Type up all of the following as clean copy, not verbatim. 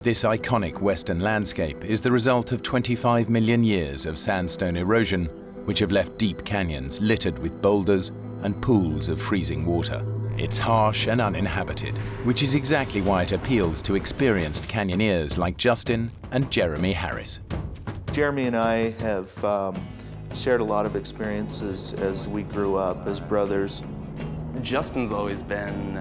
This iconic western landscape is the result of 25 million years of sandstone erosion, which have left deep canyons littered with boulders and pools of freezing water. It's harsh and uninhabited, which is exactly why it appeals to experienced canyoneers like Justin and Jeremy Harris. Jeremy and I have shared a lot of experiences as we grew up as brothers. Justin's always been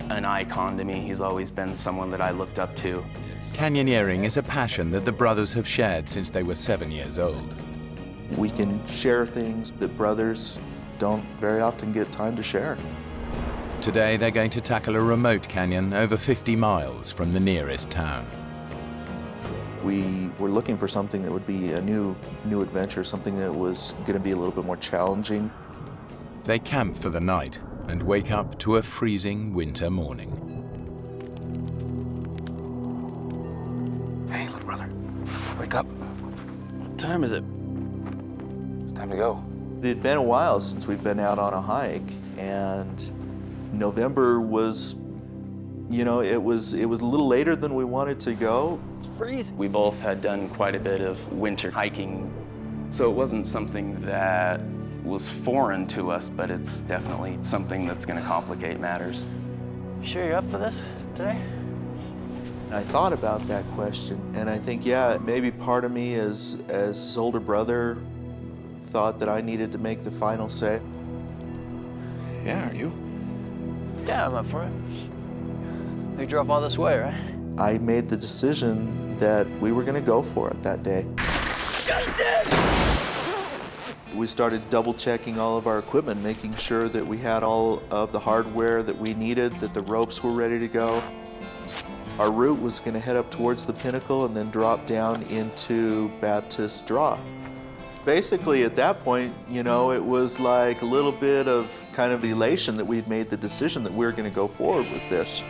an icon to me. He's always been someone that I looked up to. Canyoneering is a passion that the brothers have shared since they were 7 years old. We can share things that brothers don't very often get time to share. Today they're going to tackle a remote canyon over 50 miles from the nearest town. We were looking for something that would be a new adventure, something that was going to be a little bit more challenging. They camp for the night and wake up to a freezing winter morning. Hey, little brother, wake up. What time is it? It's time to go. It had been a while since we'd been out on a hike, and November was, it was a little later than we wanted to go. It's freezing. We both had done quite a bit of winter hiking, so it wasn't something that was foreign to us, but it's definitely something that's going to complicate matters. You sure you're up for this today? I thought about that question, and I think, yeah, maybe part of me as his older brother thought that I needed to make the final say. Yeah, are you? Yeah, I'm up for it. You drove all this way, right? I made the decision that we were going to go for it that day. Justin! We started double-checking all of our equipment, making sure that we had all of the hardware that we needed, that the ropes were ready to go. Our route was going to head up towards the pinnacle and then drop down into Baptist Draw. Basically, at that point, it was like a little bit of kind of elation that we'd made the decision that we were going to go forward with this.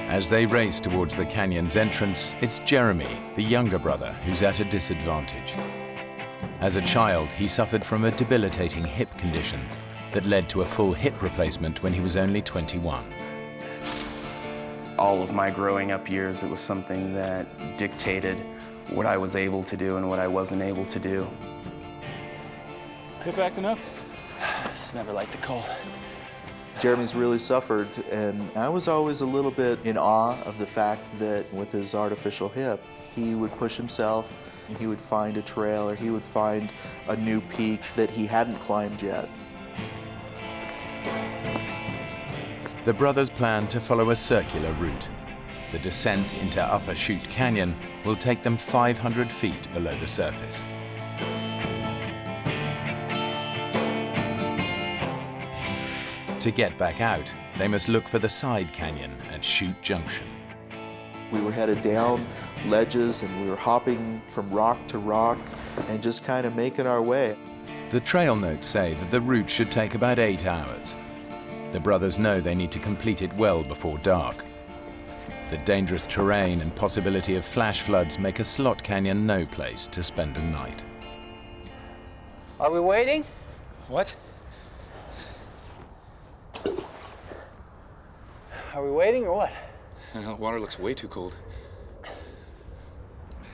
As they race towards the canyon's entrance, it's Jeremy, the younger brother, who's at a disadvantage. As a child, he suffered from a debilitating hip condition that led to a full hip replacement when he was only 21. All of my growing up years, it was something that dictated what I was able to do and what I wasn't able to do. Hip acting up? Just never liked the cold. Jeremy's really suffered, and I was always a little bit in awe of the fact that with his artificial hip, he would push himself, and he would find a trail, or he would find a new peak that he hadn't climbed yet. The brothers plan to follow a circular route. The descent into Upper Chute Canyon will take them 500 feet below the surface. To get back out, they must look for the side canyon at Chute Junction. We were headed down ledges, and we were hopping from rock to rock and just kind of making our way. The trail notes say that the route should take about 8 hours. The brothers know they need to complete it well before dark. The dangerous terrain and possibility of flash floods make a slot canyon no place to spend a night. Are we waiting? What? Are we waiting or what? The water looks way too cold.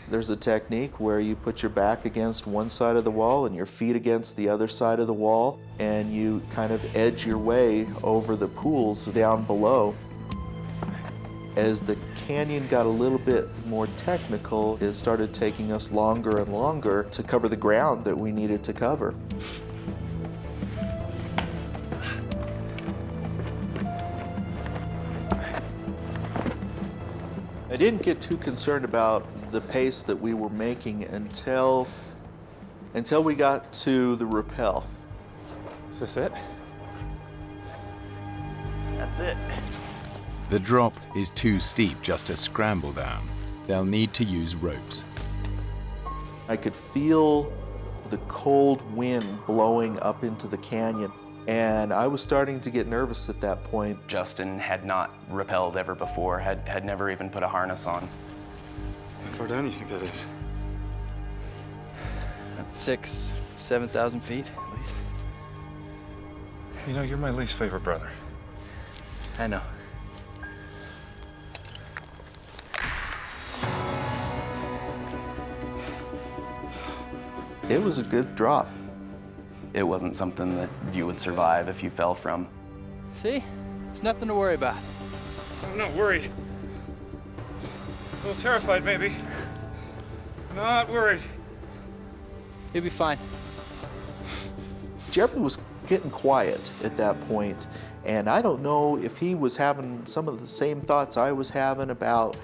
There's a technique where you put your back against one side of the wall and your feet against the other side of the wall, and you kind of edge your way over the pools down below. As the canyon got a little bit more technical, it started taking us longer and longer to cover the ground that we needed to cover. I didn't get too concerned about the pace that we were making until we got to the rappel. Is this it? That's it. The drop is too steep just to scramble down. They'll need to use ropes. I could feel the cold wind blowing up into the canyon, and I was starting to get nervous at that point. Justin had not rappelled ever before, had never even put a harness on. How far down do you think that is? 6,000 to 7,000 feet, at least. You know, you're my least favorite brother. I know. It was a good drop. It wasn't something that you would survive if you fell from. See? There's nothing to worry about. I'm not worried. A little terrified, maybe. Not worried. You'll be fine. Jeremy was getting quiet at that point, and I don't know if he was having some of the same thoughts I was having about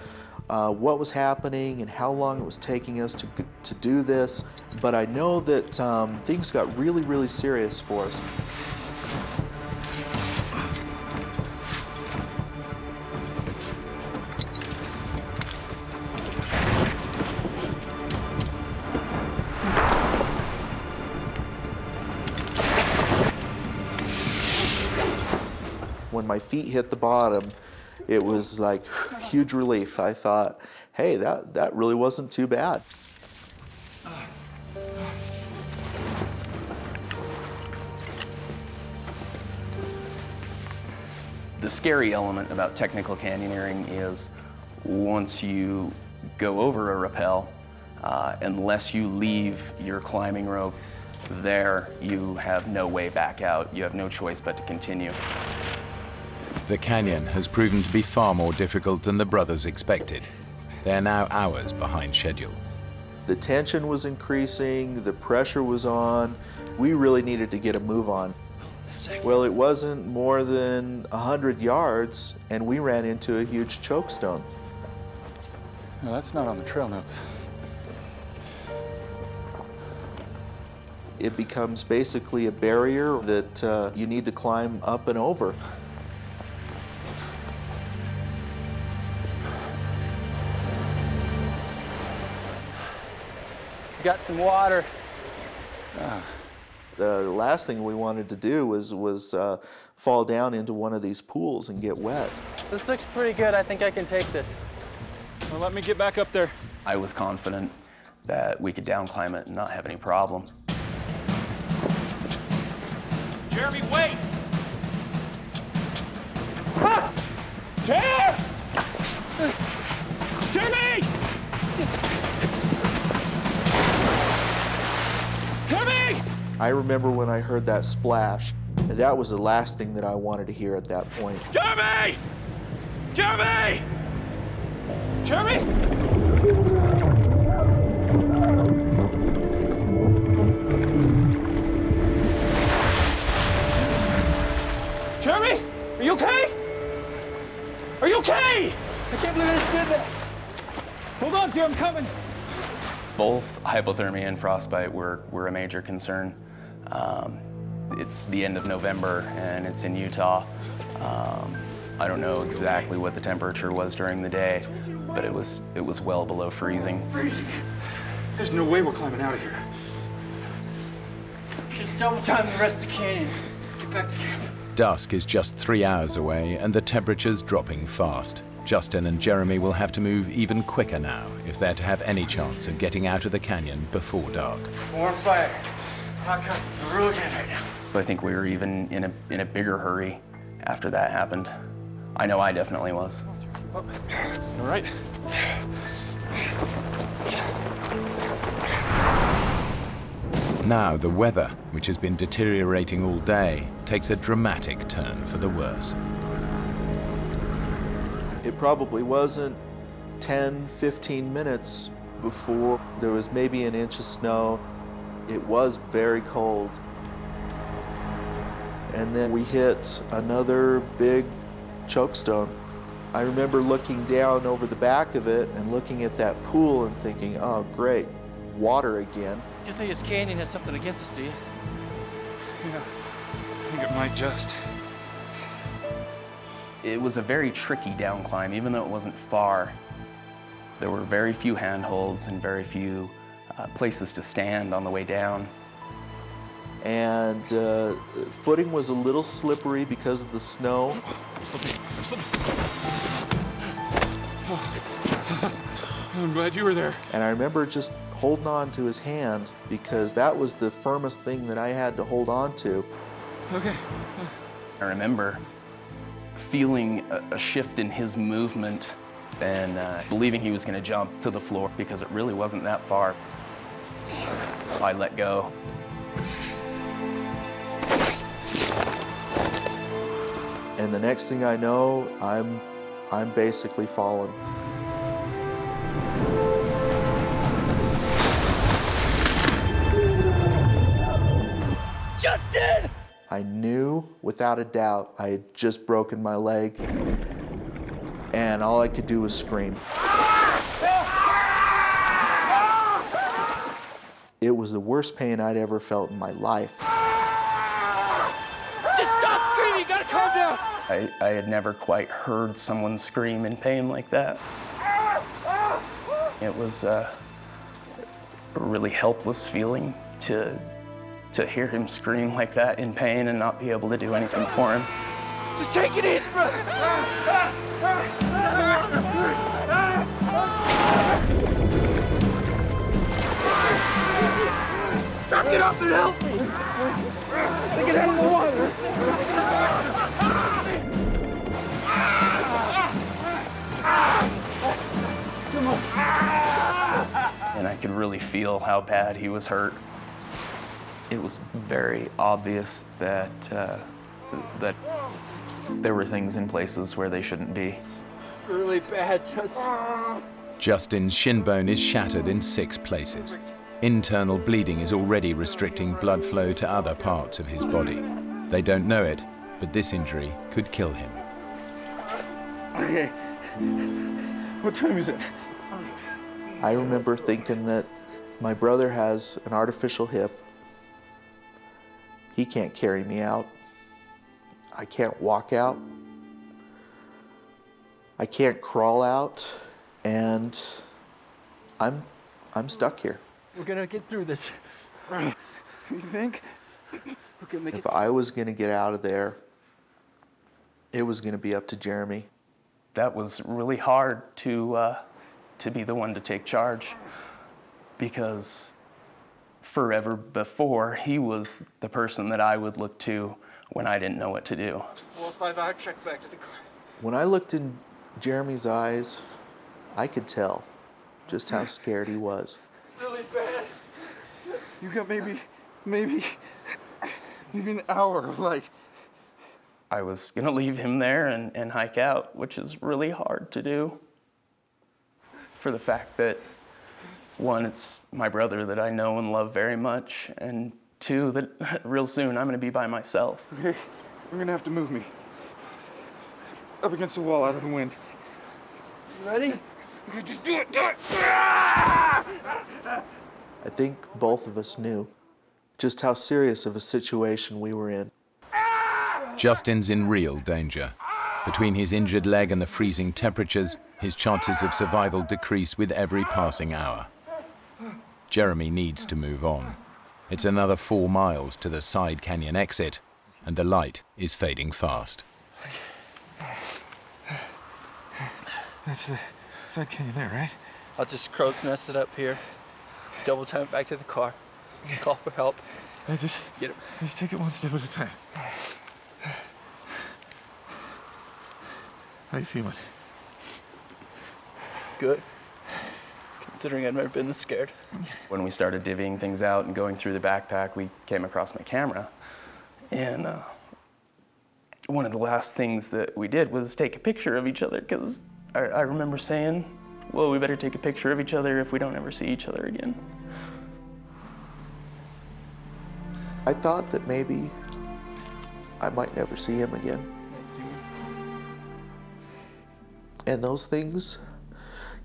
what was happening and how long it was taking us to do this, but I know that things got really, really serious for us. When my feet hit the bottom, it was like huge relief. I thought, hey, that really wasn't too bad. The scary element about technical canyoneering is once you go over a rappel, unless you leave your climbing rope there, you have no way back out. You have no choice but to continue. The canyon has proven to be far more difficult than the brothers expected. They're now hours behind schedule. The tension was increasing, the pressure was on. We really needed to get a move on. Well, it wasn't more than 100 yards, and we ran into a huge chokestone. No, that's not on the trail notes. It becomes basically a barrier that you need to climb up and over. Got some water. The last thing we wanted to do was fall down into one of these pools and get wet. This looks pretty good. I think I can take this. Well, let me get back up there. I was confident that we could down climb it and not have any problem. Jeremy, wait! Ah! Jeremy! Jeremy! I remember when I heard that splash, that was the last thing that I wanted to hear at that point. Jeremy! Jeremy! Jeremy! Jeremy! Are you okay? Are you okay? I can't believe I just did that. Hold on, dear, I'm coming. Both hypothermia and frostbite were a major concern. It's the end of November and it's in Utah. I don't know exactly what the temperature was during the day, but it was well below freezing. Freezing. There's no way we're climbing out of here. Just double time the rest of the canyon. Get back to camp. Dusk is just 3 hours away and the temperature's dropping fast. Justin and Jeremy will have to move even quicker now if they're to have any chance of getting out of the canyon before dark. More fire. Hot cup. It's real good right now. I think we were even in a bigger hurry after that happened. I know I definitely was. All right. Now the weather, which has been deteriorating all day, takes a dramatic turn for the worse. It probably wasn't 10, 15 minutes before there was maybe an inch of snow. It was very cold. And then we hit another big chokestone. I remember looking down over the back of it and looking at that pool and thinking, oh great, water again. You think this canyon has something against us, do you? Yeah, I think it might just. It was a very tricky down climb, even though it wasn't far. There were very few handholds and very few places to stand on the way down. And footing was a little slippery because of the snow. I'm slipping. I'm glad you were there. And I remember just holding on to his hand because that was the firmest thing that I had to hold on to. Okay. I remember feeling a shift in his movement and believing he was going to jump to the floor because it really wasn't that far. I let go. And the next thing I know, I'm basically falling. Justin! I knew without a doubt I had just broken my leg, and all I could do was scream. It was the worst pain I'd ever felt in my life. Just stop screaming! You gotta calm down! I had never quite heard someone scream in pain like that. It was a really helpless feeling to hear him scream like that in pain and not be able to do anything for him. Just take it easy, bro! Stop, get up and help me! Take it out of the water! Come on! And I could really feel how bad he was hurt. It was very obvious that that there were things in places where they shouldn't be. It's really bad, Justin. Justin's shin bone is shattered in 6 places. Internal bleeding is already restricting blood flow to other parts of his body. They don't know it, but this injury could kill him. Okay. What time is it? I remember thinking that my brother has an artificial hip. He can't carry me out. I can't walk out. I can't crawl out, and I'm stuck here. We're gonna get through this. You think? We can make it. If I was gonna get out of there, it was gonna be up to Jeremy. That was really hard to be the one to take charge, because forever before, he was the person that I would look to when I didn't know what to do. 455, check back to the car. When I looked in Jeremy's eyes, I could tell just how scared he was. Really bad. You got maybe an hour of light. I was gonna leave him there and hike out, which is really hard to do, for the fact that, one, it's my brother that I know and love very much, and two, that real soon I'm gonna be by myself. Okay, you're gonna have to move me. Up against the wall, out of the wind. You ready? Okay, just do it, do it! I think both of us knew just how serious of a situation we were in. Justin's in real danger. Between his injured leg and the freezing temperatures, his chances of survival decrease with every passing hour. Jeremy needs to move on. It's another 4 miles to the side canyon exit, and the light is fading fast. That's the side canyon there, right? I'll just crow's nest it up here, double time it back to the car, call for help. Just take it one step at a time. How you feeling? Good. Considering I've never been this scared. When we started divvying things out and going through the backpack, we came across my camera. And one of the last things that we did was take a picture of each other, because I remember saying, well, we better take a picture of each other if we don't ever see each other again. I thought that maybe I might never see him again. And those things,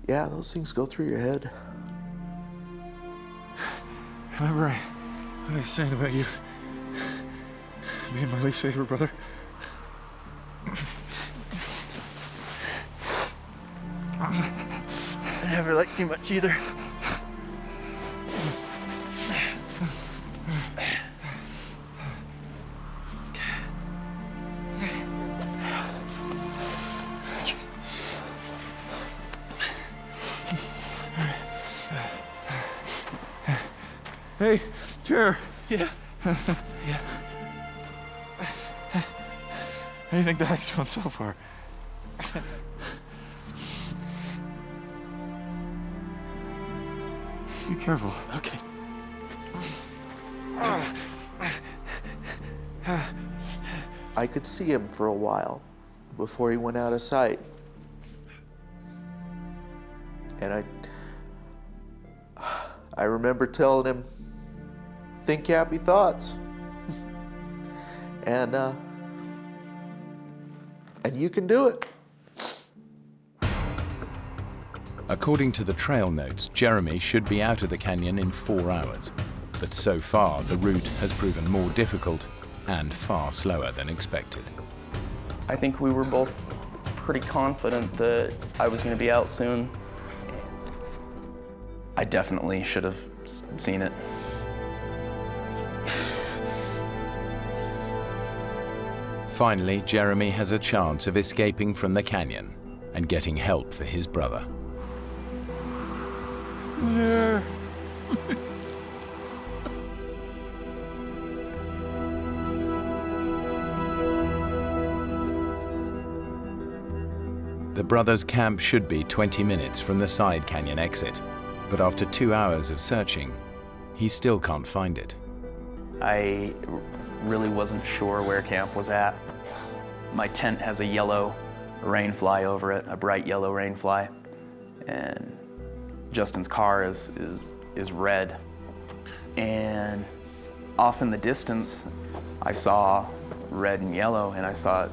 yeah, those things go through your head. Remember I was saying about you being my least favorite brother? I never liked you much either. Hey, chair. Yeah. Yeah. How do you think the hike's going so far? Be careful. Okay. I could see him for a while before he went out of sight. And I remember telling him, think happy thoughts. And you can do it. According to the trail notes, Jeremy should be out of the canyon in 4 hours. But so far, the route has proven more difficult and far slower than expected. I think we were both pretty confident that I was going to be out soon. I definitely should have seen it. Finally, Jeremy has a chance of escaping from the canyon and getting help for his brother. Yeah. The brothers' camp should be 20 minutes from the side canyon exit, but after 2 hours of searching, he still can't find it. I really wasn't sure where camp was at. My tent has a yellow rainfly over it, a bright yellow rainfly, and Justin's car is red. And off in the distance, I saw red and yellow, and I saw it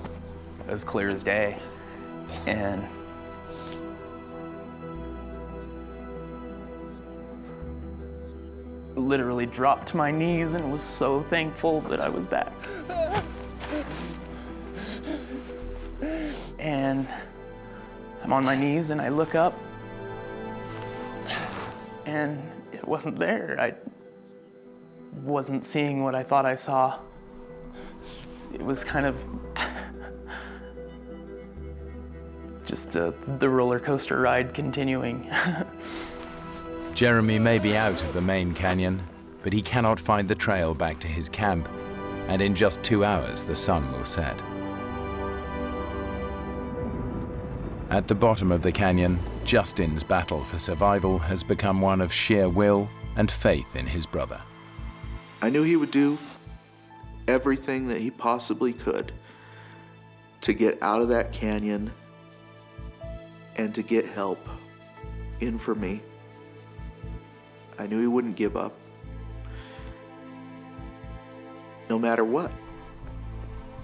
as clear as day. And literally dropped to my knees and was so thankful that I was back. And I'm on my knees and I look up and it wasn't there. I wasn't seeing what I thought I saw. It was kind of just the roller coaster ride continuing. Jeremy may be out of the main canyon, but he cannot find the trail back to his camp, and in just 2 hours the sun will set. At the bottom of the canyon, Justin's battle for survival has become one of sheer will and faith in his brother. I knew he would do everything that he possibly could to get out of that canyon and to get help in for me. I knew he wouldn't give up, no matter what.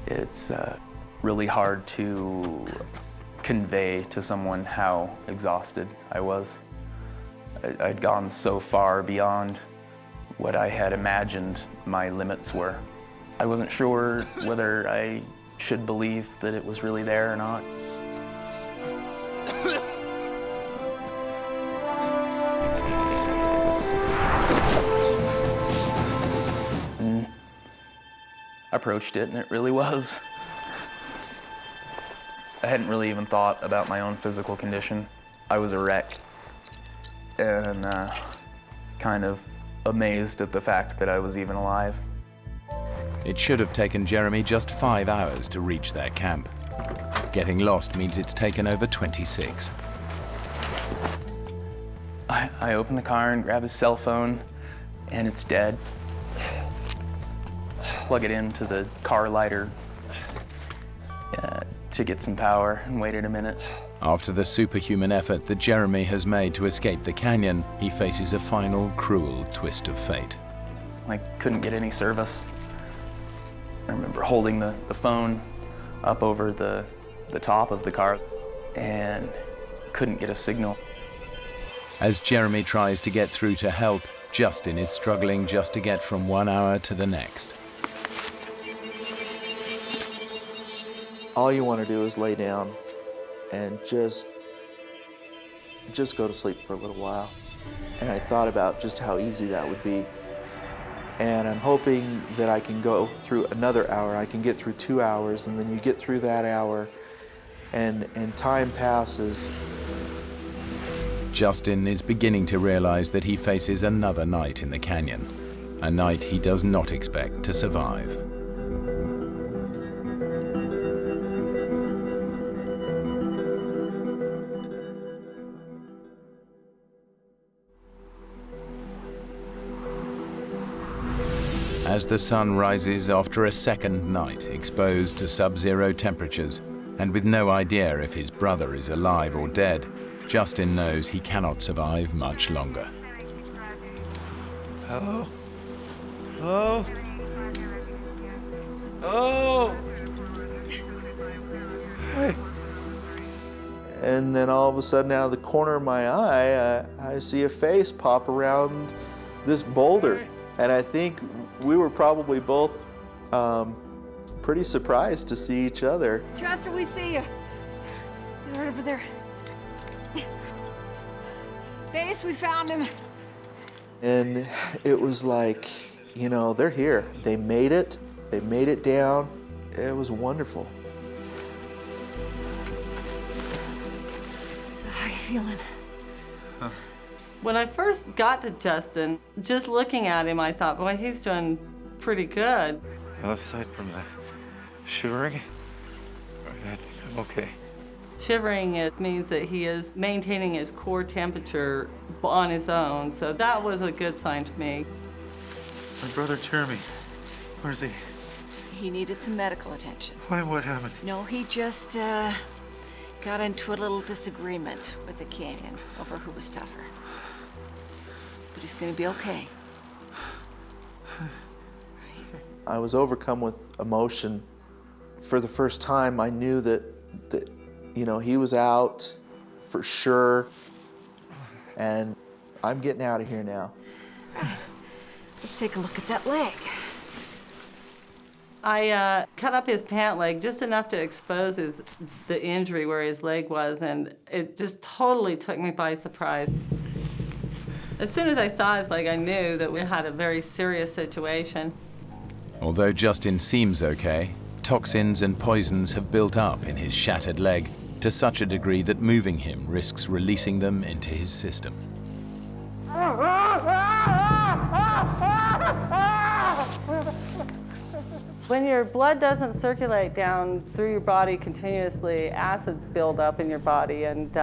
It's really hard to convey to someone how exhausted I was. I'd gone so far beyond what I had imagined my limits were. I wasn't sure whether I should believe that it was really there or not. And I approached it and it really was. I hadn't really even thought about my own physical condition. I was a wreck and kind of amazed at the fact that I was even alive. It should have taken Jeremy just 5 hours to reach their camp. Getting lost means it's taken over 26. I open the car and grab his cell phone, and it's dead. Plug it into the car lighter to get some power and waited a minute. After the superhuman effort that Jeremy has made to escape the canyon, he faces a final cruel twist of fate. I couldn't get any service. I remember holding the phone up over the top of the car and couldn't get a signal. As Jeremy tries to get through to help, Justin is struggling just to get from 1 hour to the next. All you want to do is lay down and just go to sleep for a little while. And I thought about just how easy that would be. And I'm hoping that I can go through another hour. I can get through 2 hours, and then you get through that hour, and time passes. Justin is beginning to realize that he faces another night in the canyon, a night he does not expect to survive. As the sun rises after a second night exposed to sub-zero temperatures, and with no idea if his brother is alive or dead, Justin knows he cannot survive much longer. Hello? Hello? Oh! Hey. And then all of a sudden, out of the corner of my eye, I see a face pop around this boulder. And I think we were probably both pretty surprised to see each other. Justin, we see you. He's right over there. Base, we found him. And it was like, you know, they're here. They made it. They made it down. It was wonderful. So how you feeling? When I first got to Justin, just looking at him, I thought, boy, he's doing pretty good. Well, aside from the shivering, I think I'm okay. Shivering, it means that he is maintaining his core temperature on his own, so that was a good sign to me. My brother Jeremy, where's he? He needed some medical attention. Why, what happened? No, he just got into a little disagreement with the canyon over who was tougher. But he's gonna be okay. I was overcome with emotion. For the first time, I knew that you know, he was out for sure, and I'm getting out of here now. Right. Let's take a look at that leg. I cut up his pant leg just enough to expose the injury where his leg was, and it just totally took me by surprise. As soon as I saw his leg, I knew that we had a very serious situation. Although Justin seems okay, toxins and poisons have built up in his shattered leg to such a degree that moving him risks releasing them into his system. When your blood doesn't circulate down through your body continuously, acids build up in your body, and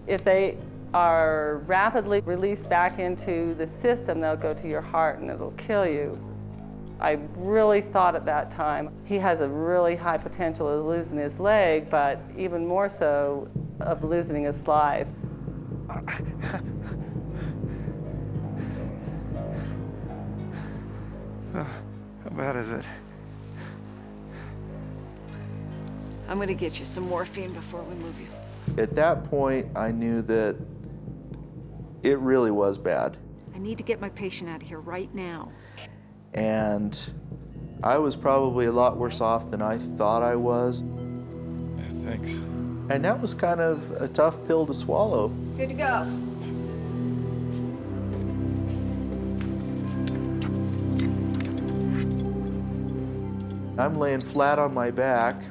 if they are rapidly released back into the system, they'll go to your heart and it'll kill you. I really thought at that time, he has a really high potential of losing his leg, but even more so of losing his life. How bad is it? I'm gonna get you some morphine before we move you. At that point, I knew that it really was bad. I need to get my patient out of here right now. And I was probably a lot worse off than I thought I was. Yeah, thanks. And that was kind of a tough pill to swallow. Good to go. I'm laying flat on my back,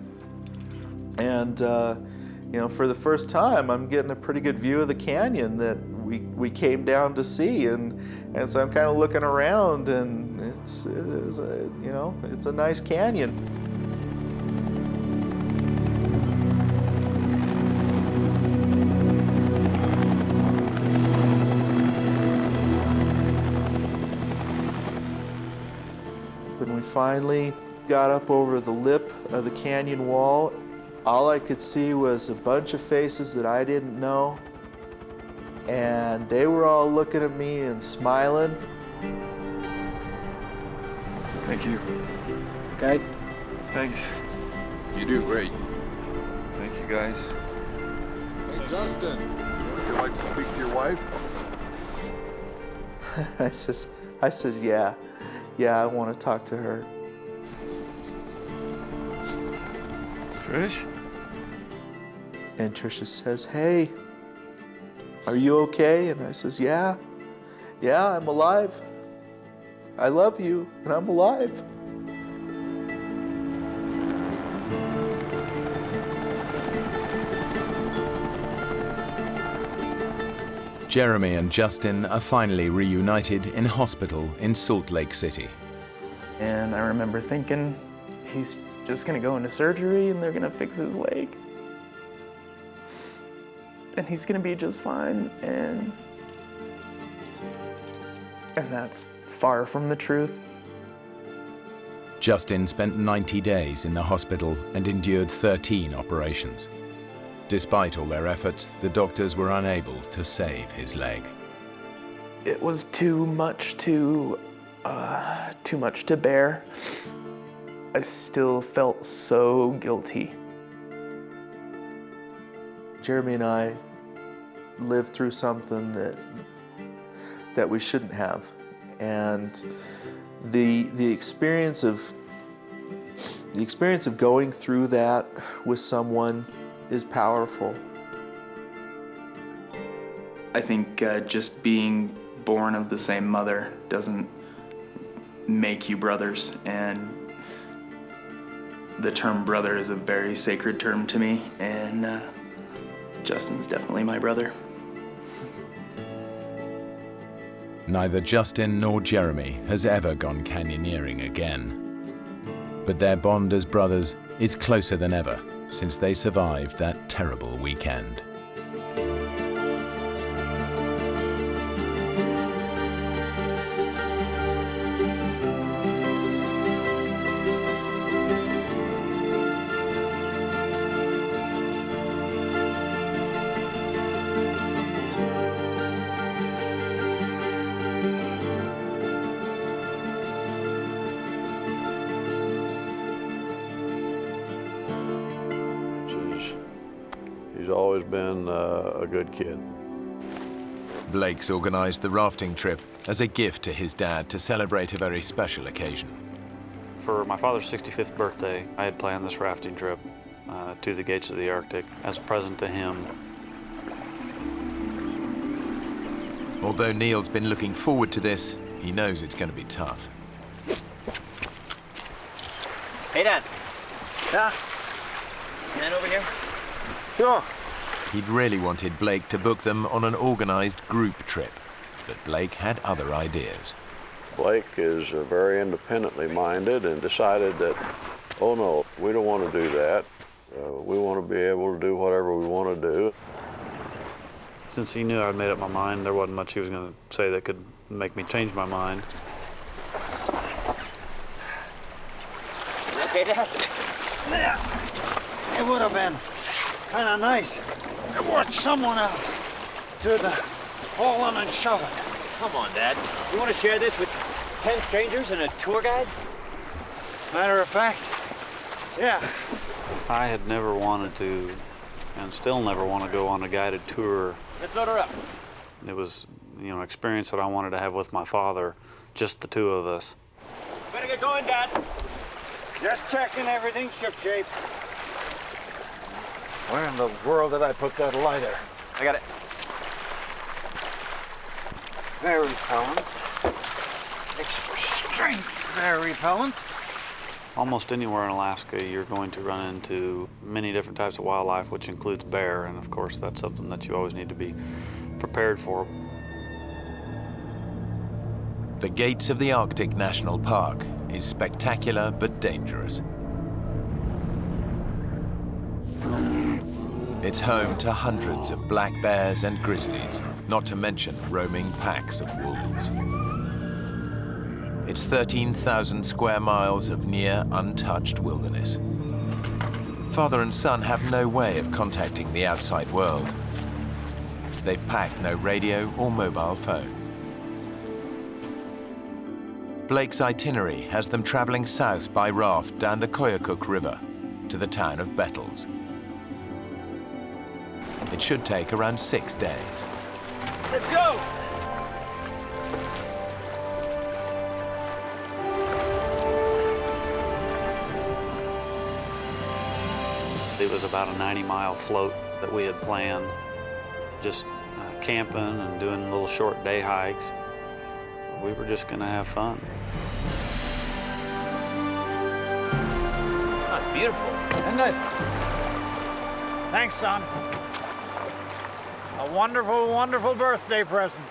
and you know, for the first time, I'm getting a pretty good view of the canyon that we came down to see, and so I'm kind of looking around, and it's a nice canyon. When we finally got up over the lip of the canyon wall, all I could see was a bunch of faces that I didn't know, and they were all looking at me and smiling. Thank you. Okay? Thanks. You do great. Thank you, guys. Hey, Justin, would you like to speak to your wife? I says, yeah, I want to talk to her. Trish? And Tricia says, hey, are you okay? And I says, yeah, I'm alive. I love you, and I'm alive. Jeremy and Justin are finally reunited in hospital in Salt Lake City. And I remember thinking, he's just gonna go into surgery and they're gonna fix his leg. And he's gonna be just fine, and that's far from the truth. Justin spent 90 days in the hospital and endured 13 operations. Despite all their efforts, the doctors were unable to save his leg. It was too much to bear. I still felt so guilty. Jeremy and I lived through something that we shouldn't have, and the experience of going through that with someone is powerful. I think just being born of the same mother doesn't make you brothers, and the term brother is a very sacred term to me, and Justin's definitely my brother. Neither Justin nor Jeremy has ever gone canyoneering again. But their bond as brothers is closer than ever since they survived that terrible weekend. He's always been a good kid. Blake's organised the rafting trip as a gift to his dad to celebrate a very special occasion. For my father's 65th birthday, I had planned this rafting trip to the gates of the Arctic as a present to him. Although Neil's been looking forward to this, he knows it's going to be tough. Hey, Dad. Yeah? Man over here? Sure. He'd really wanted Blake to book them on an organised group trip, but Blake had other ideas. Blake is very independently minded and decided that, oh no, we don't want to do that. We want to be able to do whatever we want to do. Since he knew I'd made up my mind, there wasn't much he was going to say that could make me change my mind. Okay, Dad? Yeah. It would have been kind of nice to watch someone else do the hauling and shoving. Come on, Dad. You want to share this with 10 strangers and a tour guide? Matter of fact, yeah. I had never wanted to, and still never want to go on a guided tour. Let's load her up. It was, an experience that I wanted to have with my father, just the two of us. Better get going, Dad. Just checking everything shipshape. Where in the world did I put that lighter? I got it. Very repellent. Extra strength, very repellent. Almost anywhere in Alaska, you're going to run into many different types of wildlife, which includes bear, and of course that's something that you always need to be prepared for. The gates of the Arctic National Park is spectacular but dangerous. It's home to hundreds of black bears and grizzlies, not to mention roaming packs of wolves. It's 13,000 square miles of near untouched wilderness. Father and son have no way of contacting the outside world. They've packed no radio or mobile phone. Blake's itinerary has them traveling south by raft down the Koyukuk River to the town of Bettles. It should take around 6 days. Let's go! It was about a 90-mile float that we had planned, just camping and doing little short day hikes. We were just going to have fun. Oh, it's beautiful. Isn't it? Thanks, son. A wonderful, wonderful birthday present.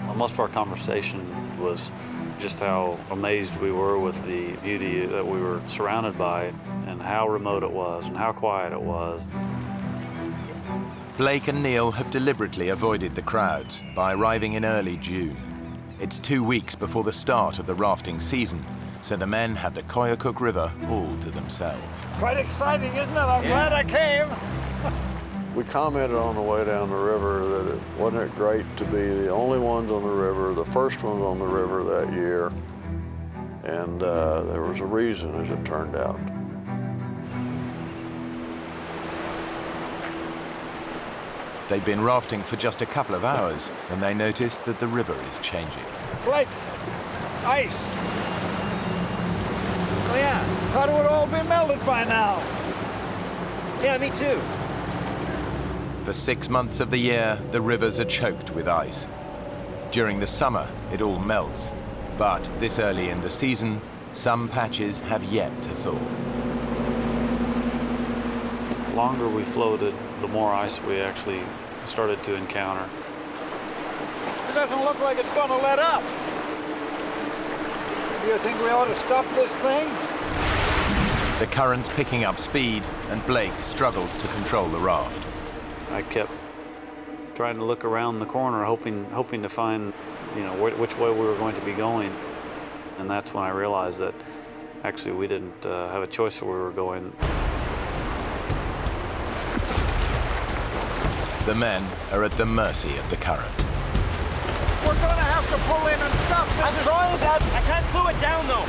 Well, most of our conversation was just how amazed we were with the beauty that we were surrounded by and how remote it was and how quiet it was. Blake and Neil have deliberately avoided the crowds by arriving in early June. It's 2 weeks before the start of the rafting season, so the men have the Koyukuk River all to themselves. Quite exciting, isn't it? I'm glad I came. We commented on the way down the river that wasn't it great to be the only ones on the river, the first ones on the river that year, and there was a reason, as it turned out. They'd been rafting for just a couple of hours when they noticed that the river is changing. Like ice. Oh yeah, thought it would all be melted by now. Yeah, me too. For 6 months of the year, the rivers are choked with ice. During the summer, it all melts. But this early in the season, some patches have yet to thaw. The longer we floated, the more ice we actually started to encounter. It doesn't look like it's going to let up. Do you think we ought to stop this thing? The current's picking up speed, and Blake struggles to control the raft. I kept trying to look around the corner, hoping to find, which way we were going to be going. And that's when I realized that actually we didn't have a choice where we were going. The men are at the mercy of the current. We're going to have to pull in and stop this. I'm trying, Dad. I can't slow it down, though.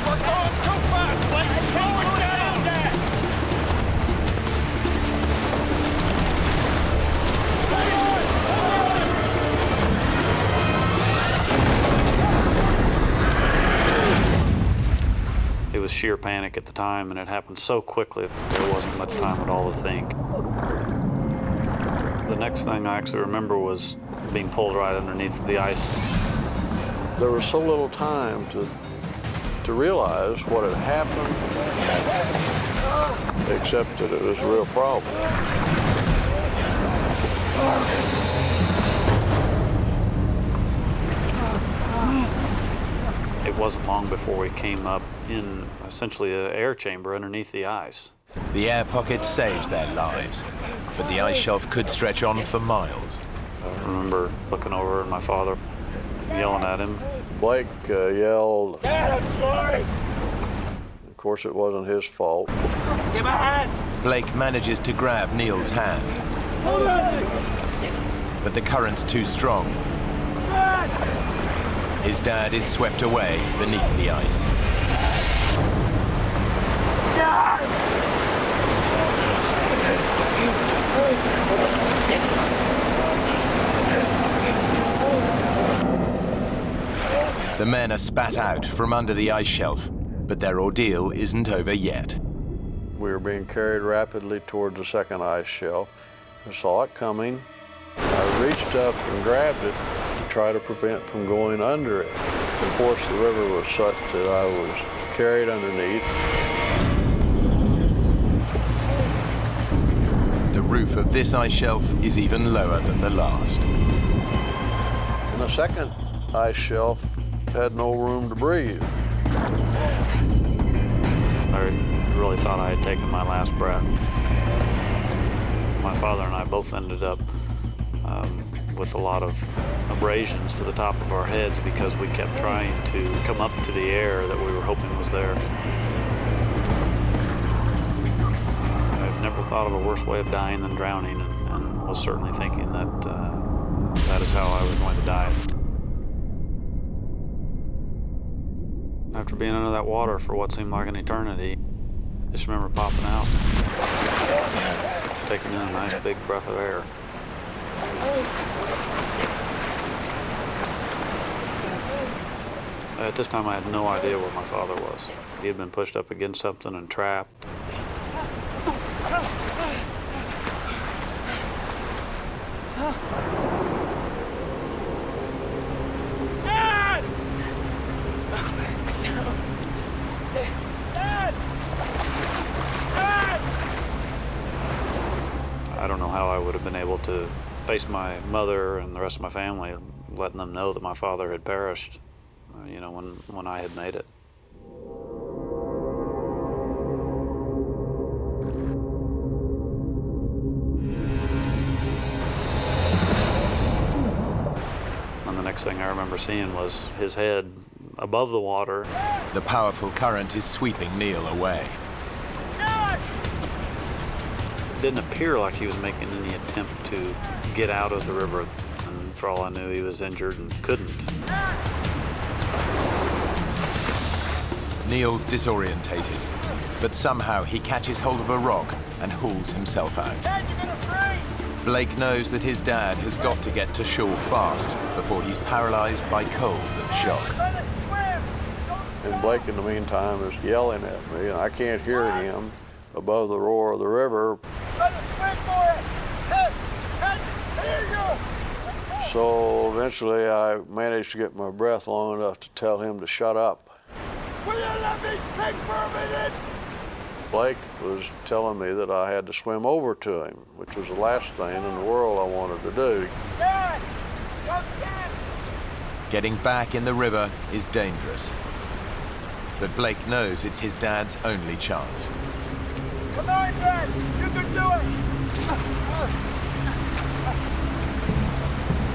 We're going too fast. Let's slow it down, Dad. It was sheer panic at the time, and it happened so quickly there wasn't much time at all to think. The next thing I actually remember was being pulled right underneath the ice. There was so little time to realize what had happened, except that it was a real problem. It wasn't long before we came up in essentially an air chamber underneath the ice. The air pocket saves their lives, but the ice shelf could stretch on for miles. I remember looking over at my father, yelling at him. Blake yelled. Dad, I'm sorry. Of course, it wasn't his fault. Give me a hand. Blake manages to grab Neil's hand, but the current's too strong. His dad is swept away beneath the ice. The men are spat out from under the ice shelf, but their ordeal isn't over yet. We were being carried rapidly toward the second ice shelf. I saw it coming. I reached up and grabbed it to try to prevent from going under it. Of course, the river was such that I was carried underneath. The roof of this ice shelf is even lower than the last. And the second ice shelf had no room to breathe. I really thought I had taken my last breath. My father and I both ended up with a lot of abrasions to the top of our heads because we kept trying to come up to the air that we were hoping was there. I've never thought of a worse way of dying than drowning, and was certainly thinking that that is how I was going to die. After being under that water for what seemed like an eternity, I just remember popping out, taking in a nice big breath of air. At this time, I had no idea where my father was. He had been pushed up against something and trapped. Dad! Dad! Dad! I don't know how I would have been able to face my mother and the rest of my family, letting them know that my father had perished, when I had made it. next thing I remember seeing was his head above the water. The powerful current is sweeping Neil away. It didn't appear like he was making any attempt to get out of the river. And for all I knew, he was injured and couldn't. Neil's disorientated, but somehow he catches hold of a rock and hauls himself out. Blake knows that his dad has got to get to shore fast before he's paralyzed by cold and shock. And Blake, in the meantime, is yelling at me, and I can't hear him above the roar of the river. So eventually I managed to get my breath long enough to tell him to shut up. Will you let me think for a minute? Blake was telling me that I had to swim over to him, which was the last thing in the world I wanted to do. Dad! Come get! Getting back in the river is dangerous. But Blake knows it's his dad's only chance. Come on, Dad! You can do it!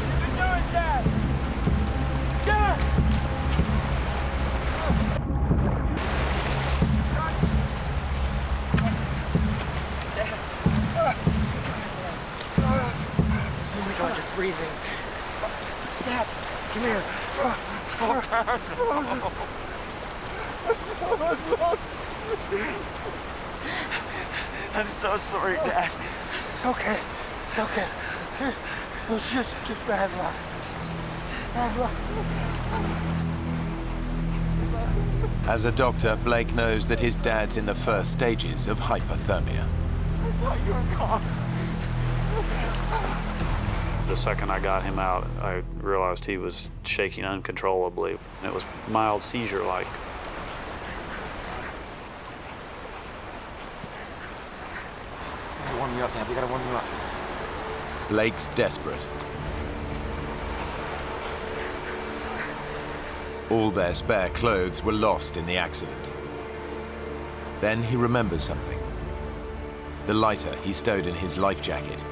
You can do it, Dad! Dad! Oh my God, you're freezing. Dad, come here. I'm so sorry, Dad. It's okay. It's okay. It was just bad luck. Bad luck. As a doctor, Blake knows that his dad's in the first stages of hypothermia. I thought you were gone. The second I got him out, I realized he was shaking uncontrollably. It was mild seizure-like. Warm you up, Dad. We gotta warm you up. Blake's desperate. All their spare clothes were lost in the accident. Then he remembers something. The lighter he stowed in his life jacket.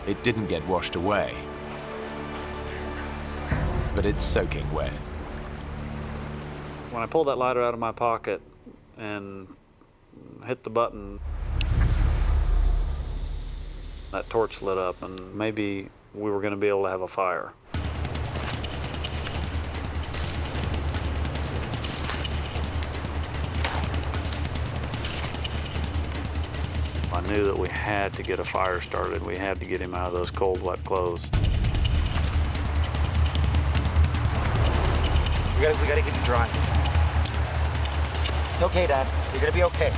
It didn't get washed away, but it's soaking wet. When I pulled that lighter out of my pocket and hit the button, that torch lit up, and maybe we were going to be able to have a fire. I knew that we had to get a fire started. We had to get him out of those cold, wet clothes. We gotta get you dry. It's okay, Dad. You're gonna be okay.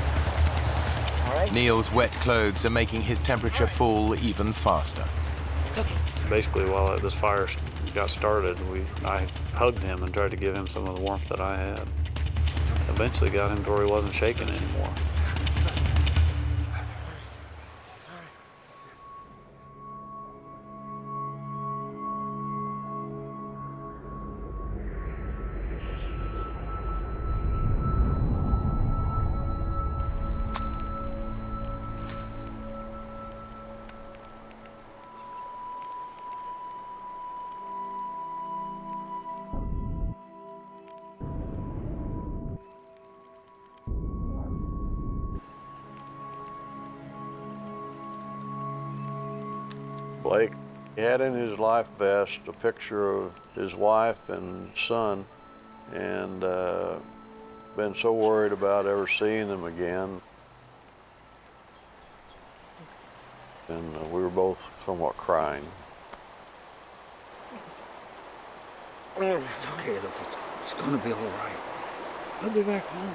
All right? Neil's wet clothes are making his temperature fall even faster. It's okay. Basically, while this fire got started, I hugged him and tried to give him some of the warmth that I had. Eventually got him to where he wasn't shaking anymore. Blake had in his life vest a picture of his wife and son, and been so worried about ever seeing them again. And we were both somewhat crying. It's okay, look. It's gonna be all right. I'll be back home.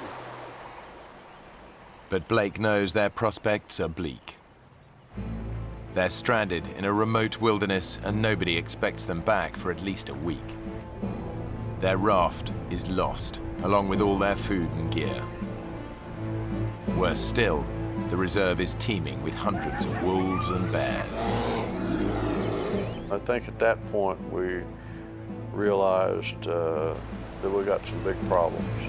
But Blake knows their prospects are bleak. They're stranded in a remote wilderness and nobody expects them back for at least a week. Their raft is lost, along with all their food and gear. Worse still, the reserve is teeming with hundreds of wolves and bears. I think at that point we realized that we got some big problems.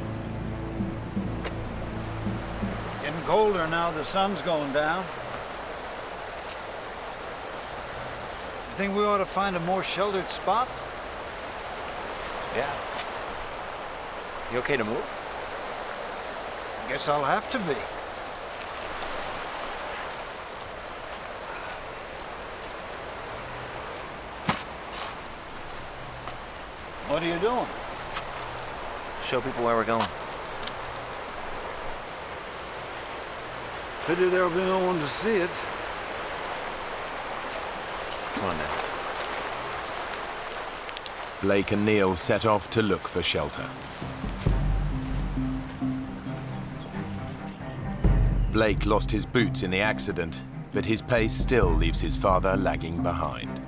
Getting colder now, the sun's going down. You think we ought to find a more sheltered spot? Yeah. You okay to move? Guess I'll have to be. What are you doing? Show people where we're going. Pity there'll be no one to see it. Come on now. Blake and Neil set off to look for shelter. Blake lost his boots in the accident, but his pace still leaves his father lagging behind.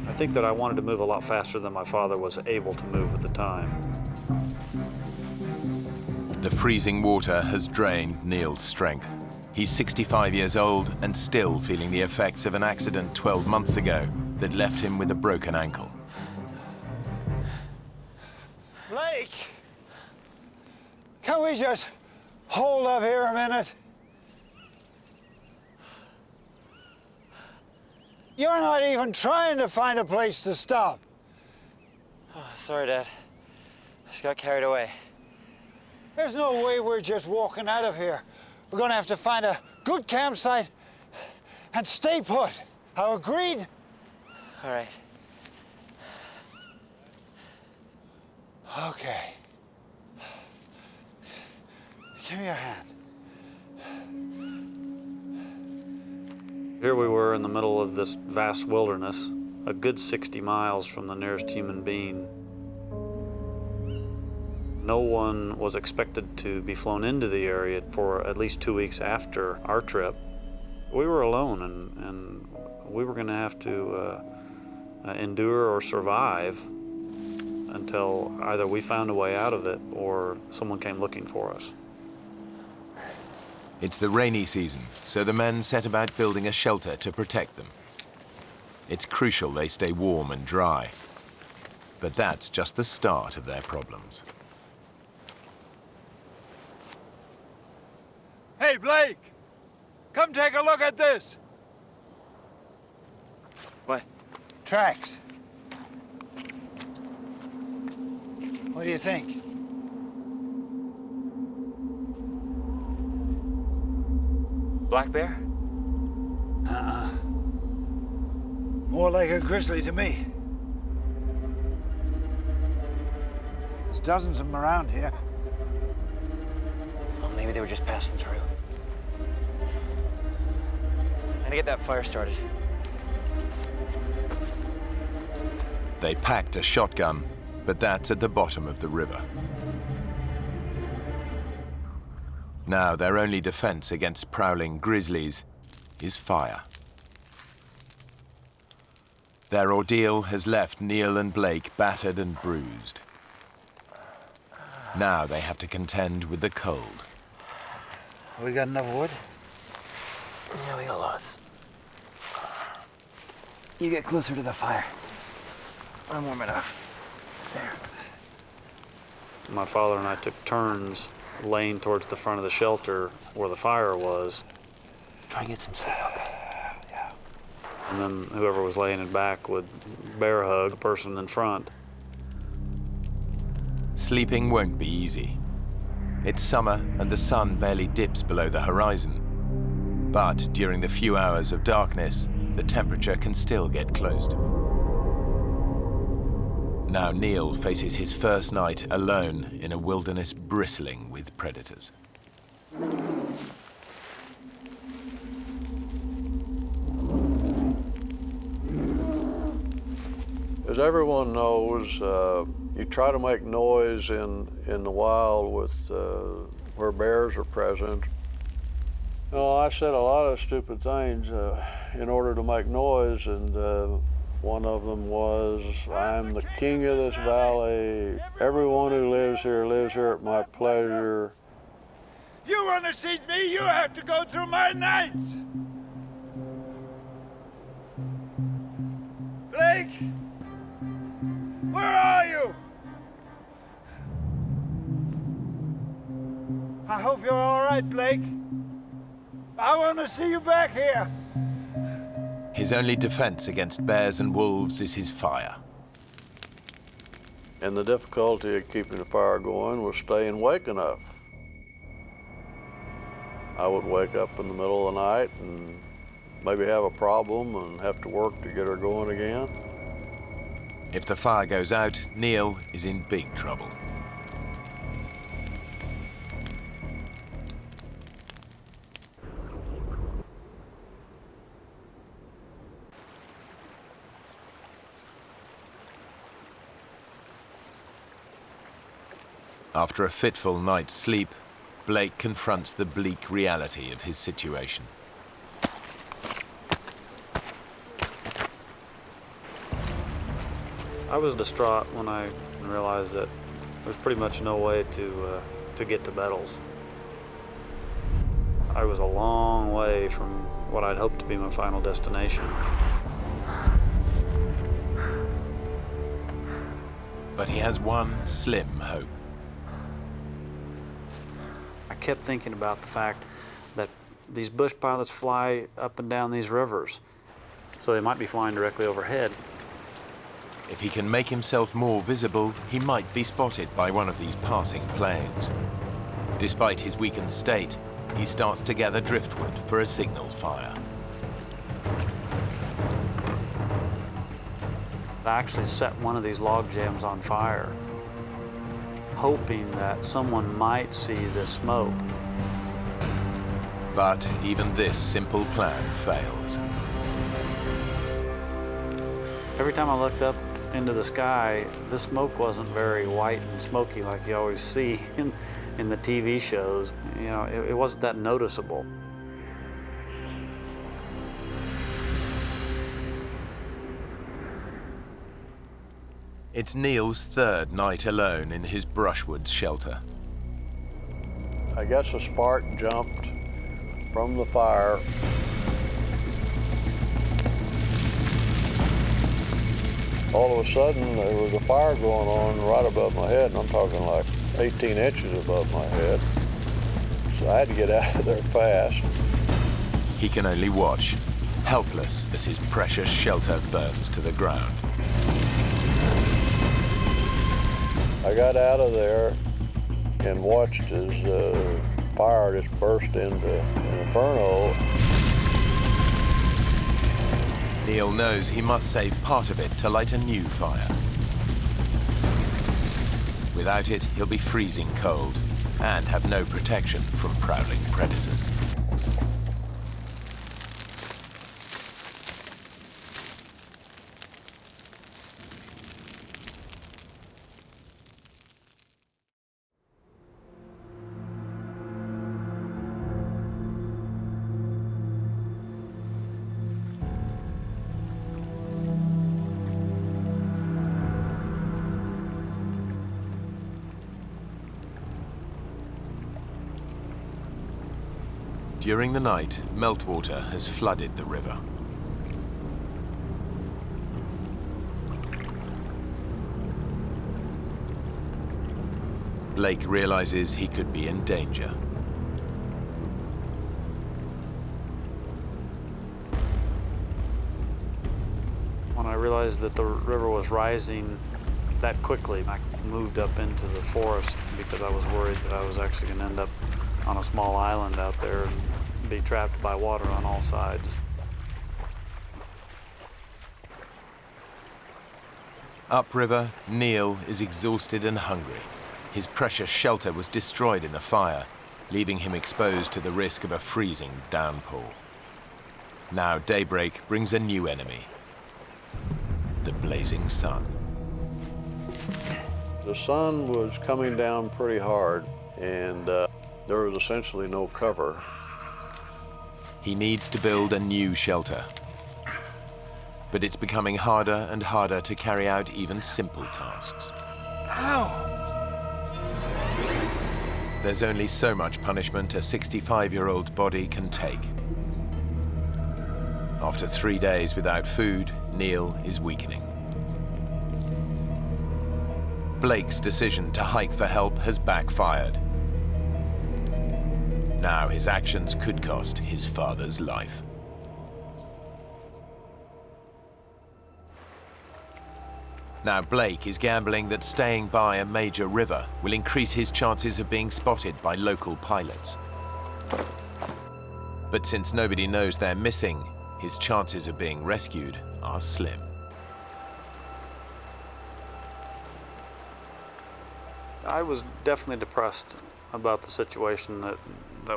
I think that I wanted to move a lot faster than my father was able to move at the time. The freezing water has drained Neil's strength. He's 65 years old and still feeling the effects of an accident 12 months ago that left him with a broken ankle. Blake! Can we just hold up here a minute? You're not even trying to find a place to stop. Oh, sorry, Dad. I just got carried away. There's no way we're just walking out of here. We're gonna have to find a good campsite and stay put. How agreed? All right. Okay. Give me your hand. Here we were in the middle of this vast wilderness, a good 60 miles from the nearest human being. No one was expected to be flown into the area for at least 2 weeks after our trip. We were alone, and we were going to have to endure or survive until either we found a way out of it or someone came looking for us. It's the rainy season, so the men set about building a shelter to protect them. It's crucial they stay warm and dry, but that's just the start of their problems. Hey, Blake! Come take a look at this! What? Tracks. What do you think? Black bear? Uh-uh. More like a grizzly to me. There's dozens of them around here. Well, maybe they were just passing through. I'm gonna get that fire started. They packed a shotgun, but that's at the bottom of the river. Now their only defense against prowling grizzlies is fire. Their ordeal has left Neil and Blake battered and bruised. Now they have to contend with the cold. We got enough wood? Yeah, we got lots. You get closer to the fire. I'm warm enough. There. My father and I took turns laying towards the front of the shelter where the fire was. Try and get some sleep, okay? Yeah. And then whoever was laying in back would bear hug the person in front. Sleeping won't be easy. It's summer and the sun barely dips below the horizon. But during the few hours of darkness, the temperature can still get close. Now Neil faces his first night alone in a wilderness bristling with predators. As everyone knows, you try to make noise in the wild with where bears are present. You know, I said a lot of stupid things in order to make noise, and one of them was, "I'm the king of this valley. Everyone who lives here at my pleasure." You want to see me? You have to go through my nights! Blake? Where are you? I hope you're all right, Blake. I want to see you back here. His only defense against bears and wolves is his fire. And the difficulty of keeping the fire going was staying awake enough. I would wake up in the middle of the night and maybe have a problem and have to work to get her going again. If the fire goes out, Neil is in big trouble. After a fitful night's sleep, Blake confronts the bleak reality of his situation. I was distraught when I realized that there's pretty much no way to get to Bettles. I was a long way from what I'd hoped to be my final destination. But he has one slim hope. I kept thinking about the fact that these bush pilots fly up and down these rivers, so they might be flying directly overhead. If he can make himself more visible, he might be spotted by one of these passing planes. Despite his weakened state, he starts to gather driftwood for a signal fire. I actually set one of these log jams on fire, hoping that someone might see the smoke. But even this simple plan fails. Every time I looked up into the sky, the smoke wasn't very white and smoky like you always see in the TV shows. You know, it wasn't that noticeable. It's Neil's third night alone in his brushwood shelter. I guess a spark jumped from the fire. All of a sudden, there was a fire going on right above my head, and I'm talking like 18 inches above my head. So I had to get out of there fast. He can only watch, helpless as his precious shelter burns to the ground. I got out of there and watched as fire just burst into an inferno. Neil knows he must save part of it to light a new fire. Without it, he'll be freezing cold and have no protection from prowling predators. During the night, meltwater has flooded the river. Blake realizes he could be in danger. When I realized that the river was rising that quickly, I moved up into the forest because I was worried that I was actually going to end up on a small island out there and be trapped by water on all sides. Upriver, Neil is exhausted and hungry. His precious shelter was destroyed in the fire, leaving him exposed to the risk of a freezing downpour. Now daybreak brings a new enemy, the blazing sun. The sun was coming down pretty hard, and there was essentially no cover. He needs to build a new shelter. But it's becoming harder and harder to carry out even simple tasks. Ow! There's only so much punishment a 65-year-old body can take. After 3 days without food, Neil is weakening. Blake's decision to hike for help has backfired. Now his actions could cost his father's life. Now Blake is gambling that staying by a major river will increase his chances of being spotted by local pilots. But since nobody knows they're missing, his chances of being rescued are slim. I was definitely depressed about the situation that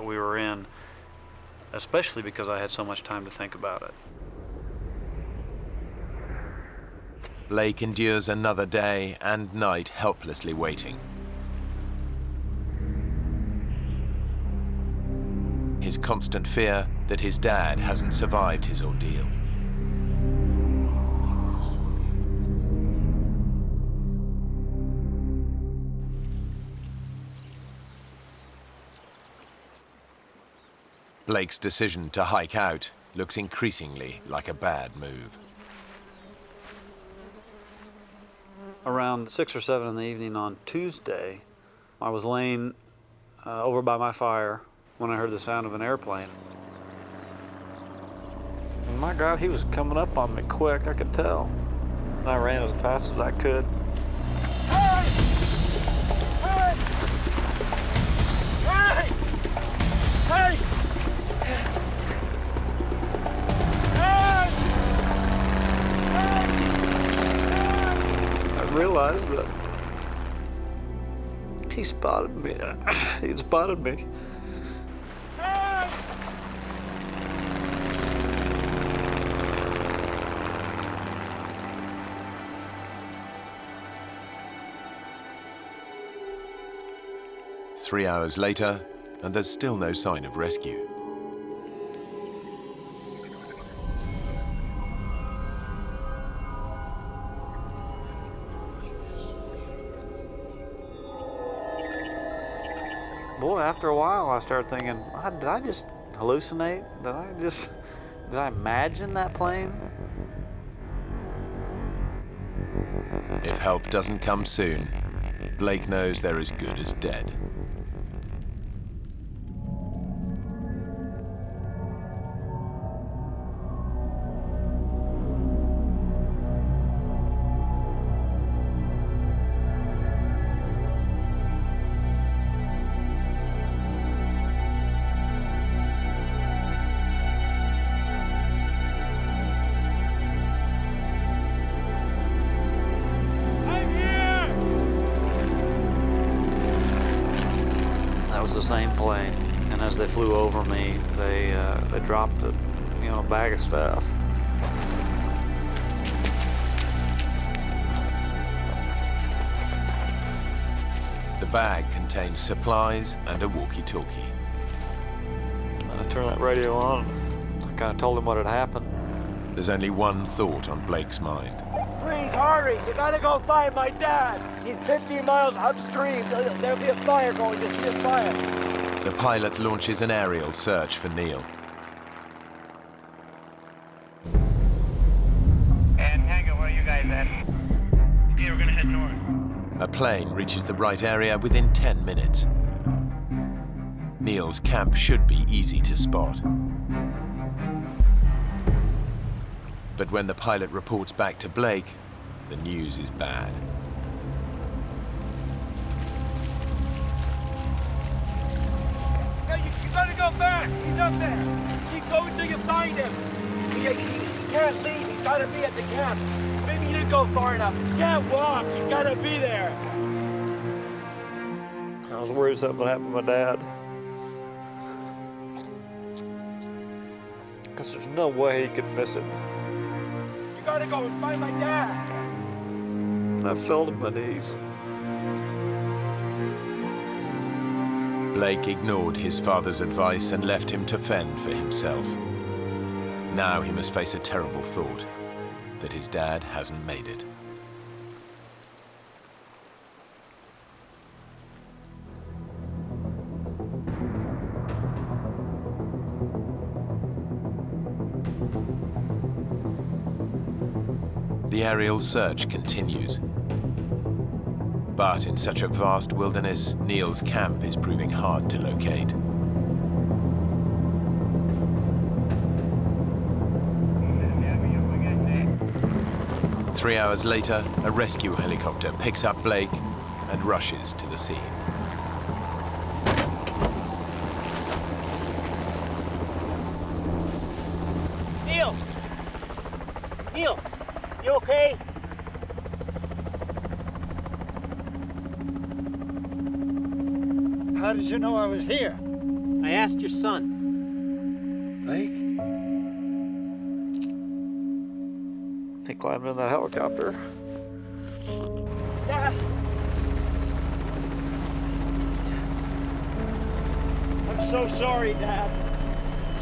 we were in, especially because I had so much time to think about it. Blake endures another day and night helplessly waiting. His constant fear that his dad hasn't survived his ordeal. Blake's decision to hike out looks increasingly like a bad move. Around 6 or 7 in the evening on Tuesday, I was laying over by my fire when I heard the sound of an airplane. And my God, he was coming up on me quick, I could tell. I ran as fast as I could. Hey! Hey! Hey! Hey! I realized that he spotted me. He'd spotted me. 3 hours later, and there's still no sign of rescue. Boy, after a while, I started thinking, did I just hallucinate? Did I imagine that plane? If help doesn't come soon, Blake knows they're as good as dead. That was the same plane, and as they flew over me, they dropped a bag of stuff. The bag contains supplies and a walkie-talkie. I turned that radio on. I kind of told him what had happened. There's only one thought on Blake's mind. Please hurry! You gotta go find my dad! He's 15 miles upstream. There'll be a fire going. Just see a fire. The pilot launches an aerial search for Neil. And Tango, where are you guys at? Okay, we're gonna head north. A plane reaches the right area within 10 minutes. Neil's camp should be easy to spot. But when the pilot reports back to Blake, the news is bad. Hey, you gotta go back! He's up there! Keep going till you find him! He can't leave, he's gotta be at the camp. Maybe you didn't go far enough. He can't walk, he's gotta be there! I was worried something would happen to my dad. Because there's no way he could miss it. You gotta go and find my dad! And I fell to my knees. Blake ignored his father's advice and left him to fend for himself. Now he must face a terrible thought, that his dad hasn't made it. The aerial search continues. But in such a vast wilderness, Neil's camp is proving hard to locate. 3 hours later, a rescue helicopter picks up Blake and rushes to the scene. Neil! Neil, you okay? How did you know I was here? I asked your son. Blake? He climbed in that helicopter. Dad! I'm so sorry, Dad.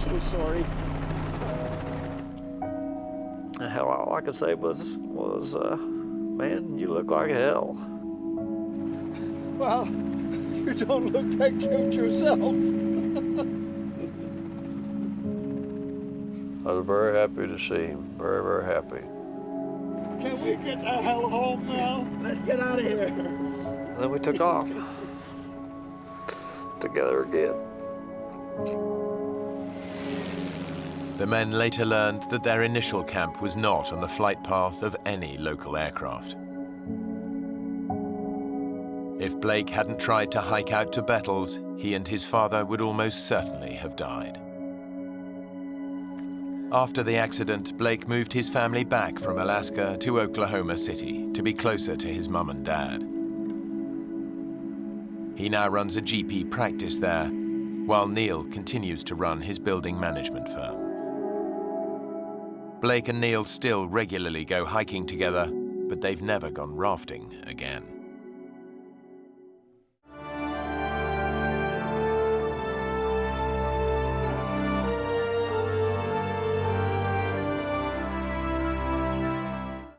So sorry. Hell, all I could say was, man, you look like hell. Well, you don't look that cute yourself. I was very happy to see him, very, very happy. Can we get the hell home now? Let's get out of here. And then we took off. Together again. The men later learned that their initial camp was not on the flight path of any local aircraft. If Blake hadn't tried to hike out to Bettles, he and his father would almost certainly have died. After the accident, Blake moved his family back from Alaska to Oklahoma City to be closer to his mum and dad. He now runs a GP practice there, while Neil continues to run his building management firm. Blake and Neil still regularly go hiking together, but they've never gone rafting again.